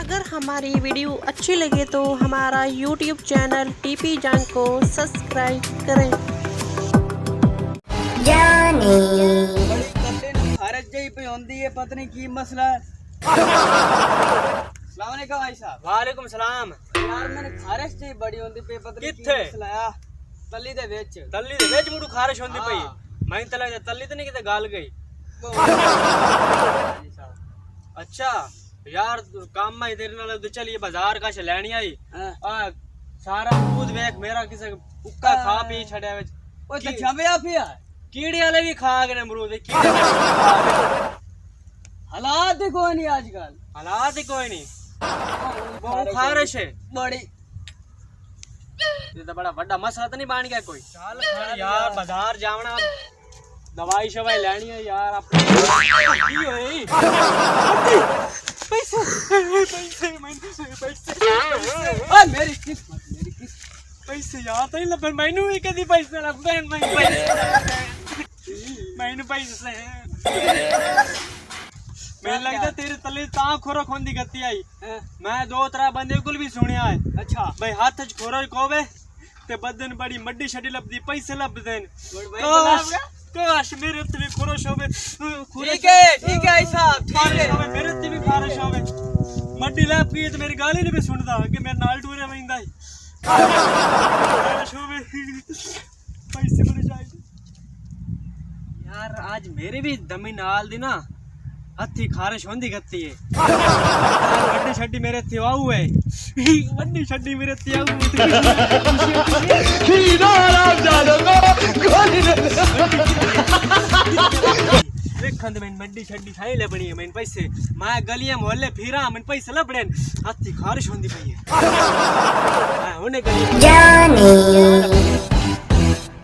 अगर हमारी वीडियो अच्छी लगे तो हमारा यूट्यूब चैनल टीपी जंग को सब्सक्राइब करें। खारिश जही पे होंदी है, पता नहीं की मसला है। अस्सलाम वालेकुम भाई साहब। वालेकुम सलाम। यार मैंने खारिश जही बड़ी होंदी पे, पता नहीं की कित्थे? मसला है। तली दे विच तल्ली दे विच मुड़ू खारिश होंदी पई। मैं तो लगदा तल्ली ते नहीं किते गल गई। अच्छा यार काम में तेरे नाल तो चलिए बाजार का लेनी आई। आ सारा दूध वेख मेरा किसे उक्का खा पी छड़या विच। ओए तो छवया पिया कीड़े वाले भी खा गए ने अमरूद। कीड़े वाले भी खा गए। हालात ही कोई नहीं आजकल। हालात ही कोई नहीं। वो खारिश है बड़ी। ये तो बड़ा बड़ा मसला तो नहीं बन गया कोई। चल यार बाजार जावना दवाई शवाई लेनी है यार अपने की होई पैसे पैसे पैसे ओए मेरी किस्मत पैसे यार तो लबन मैनू ही कदी पैसे लबन मैनू पैसे मैं लगता तेरे तले ता खोरो खोंदी गति आई। मैं दो तरह बंदे कुल भी सुनिया है। अच्छा भाई हाथ च खोरो कोवे ते बदन बड़ी मड्डी शड्डी लबदी पैसे लबदे न। काश मेरे ते भी खोरो शोवे। ठीक है भाई साहब, ठीक है। मेरे ते भी खारिश होवे मड्डी लैप की तो मेरी गाली नहीं भी सुनदा कि मेरे नाल टूरे वैंदा है। खारिश होवे पैसे बड़े चाहिए यार। आज मेरे भी दमी नाल दी ना हथी खारिश होंदी गत्ती है। वड्डी छड्डी मेरे ते आऊ है। वड्डी छड्डी मेरे ते आऊ देखंद मैं वड्डी छड्डी खाई ले बनी है। मैं पैसे मैं गलियां मोहल्ले फिरा मैं पैसे लबड़े हथी खारिश होंदी पई है। मैं होने गली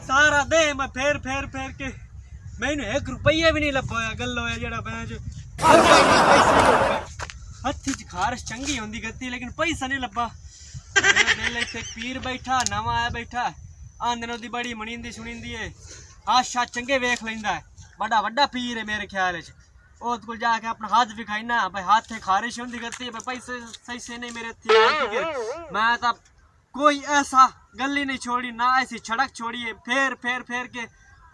सारा दे मैं फेर के मैंने 1 रुपया भी नहीं लब्या गल्लो है जेड़ा बैंच हथी च खारिश चंगी होंदी गत्ती लेकिन पैसा नहीं लब्बा। दिल इत्थे पीर बैठा नवा आया बैठा आंदनो दी बड़ी मनींदी सुनींदी है। हाशा चंगे वेख लैंदा है बड़ा वड्डा पीर है मेरे ख्याल च। ओद कोल जाके अपना हाथ विखाई ना भाई हाथ खारिश होंदी गत्ती है पैसे सही से नहीं मेरे थी। मैं तो कोई ऐसा गली नहीं छोड़ी ना ऐसी सड़क छोड़ी है फेर के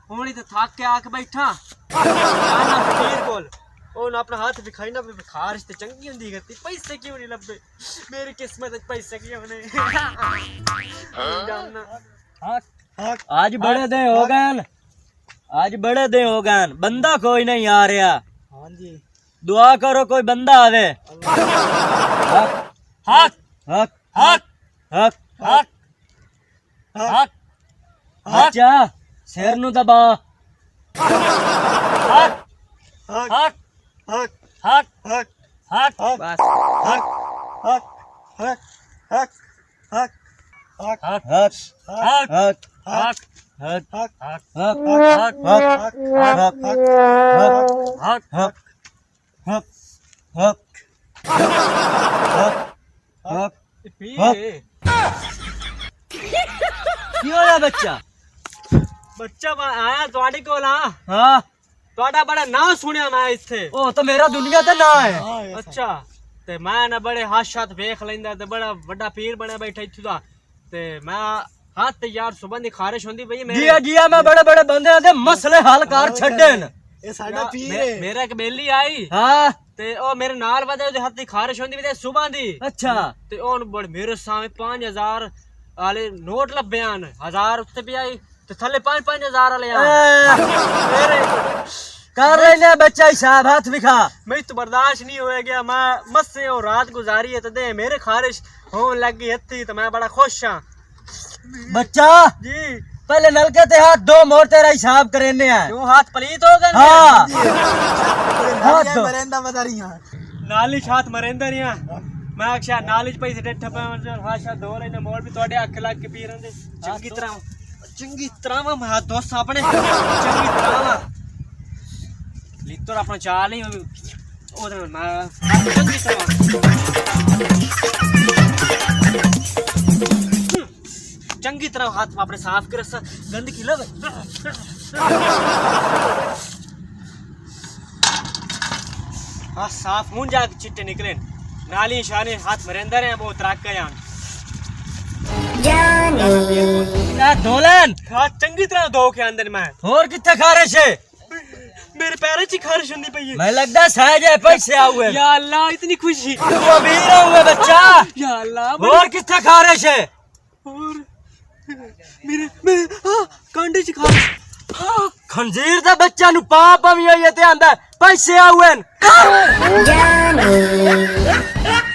होनी तो थक के आके बैठा पीर कोल ओन अपना हाथ विखाई ना खारिश ते चंगी होंदी गत्ती पैसे क्यों नहीं लब्बे मेरी किस्मत पैसे क्यों नहीं। आज बड़े दिन हो गए बंदा कोई नहीं आ रहा। हाँ जी दुआ करो कोई बंदा आवे। हक हक हक हक हक हक अच्छा शेर नु दबा। हक हक हक हक हक हक बस हक हक हक हक हक हक हक हक हक हक हक हक हक हक हक क्यों है बच्चा बच्चा आया ਤੁਹਾਡੇ ਕੋਲ ਆ। हाँ ਤੁਹਾਡਾ ਬੜਾ ਨਾਂ ਸੁਣਿਆ ਮੈਂ ਇੱਥੇ। ओ तो मेरा दुनिया का ना है। ਅੱਛਾ ਤੇ ਮੈਂ ਨਾ ਬੜੇ ਹਾਸ਼ਾਤ ਵੇਖ ਲੈਂਦਾ ਤੇ ਬੜਾ ਵੱਡਾ ਪੀਰ ਬਣਿਆ ਬੈਠਾ ਇੱਥੋਂ ਦਾ ਤੇ ਮੈਂ ਹੱਥ ਯਾਰ ਸੁਬਹ ਦੀ ਖਾਰਿਸ਼ ਹੁੰਦੀ ਪਈ ਮੇਰੇ जिया जिया मैं बड़े बड़े बंदे दे मसले हल कर छड्डन। ये साडा पीर है। ਮੇਰਾ ਇੱਕ ਬੇਲੀ ਆਈ हाँ ਤੇ ਉਹ ਮੇਰੇ ਨਾਲ ਵਧੇ ਉਹਦੇ ਹੱਥ ਦੀ ਖਾਰਿਸ਼ ਹੁੰਦੀ ਪਈ ਤੇ ਸੁਬਹ ਦੀ अच्छा ਤੇ ਉਹਨੂੰ ਬੜ ਮੇਰੇ ਸਾਹਮਣੇ 5000 ਵਾਲੇ ਨੋਟ ਲੱਭੇ ਹਨ 1000 ਉੱਤੇ ਵੀ ਆਈ ਤੇ ਥੱਲੇ 5-5000 ਵਾਲੇ ਆ ਮੇਰੇ कर लेने बच्चा हिसाब हाथ दिखा। मैं तो बर्दाश्त नहीं हो गया। मैं मस्से और रात गुजारी है तो दे मेरे खारिश होने लग गई हथी तो मैं बड़ा खुश हाँ बच्चा जी। पहले नलके ते हाथ दो मोर तेरा हिसाब करेने हैं। क्यों हाथ पलीत हो गए हाँ हाथ दो मरेंदा बता रही है नालिश हाथ मरेंदा नहीं मैं आख्या नालिश पैसे डेठा पे हाशा धो लेने मोर भी तोड़े अख लग के पी रहे चंगी तरह मैं हाथ दोस्त अपने चंगी तरह लित्तो अपना चाल नहीं ओदे मैं चंगी तरह चंगी तरह हाथ अपने साफ कर गंदगी लगे हाँ साफ हूं जाके चिट्टे निकले नाली शाने हाथ मरेंदर हैं वो त्राक का यान ना दोलन हाथ चंगी तरह धो के अंदर मैं और कितने खारिश है मेरे पैरों ची खारिश होनी पई है मैं लगदा सहज है पैसे आवे या अल्लाह इतनी खुशी तू अमीर हुए बच्चा या अल्लाह और कितने खारिश है और मेरे कांडे ची खारिश खंजीर दा बच्चा नु पाप अमी होई ते आंदा पैसे आवे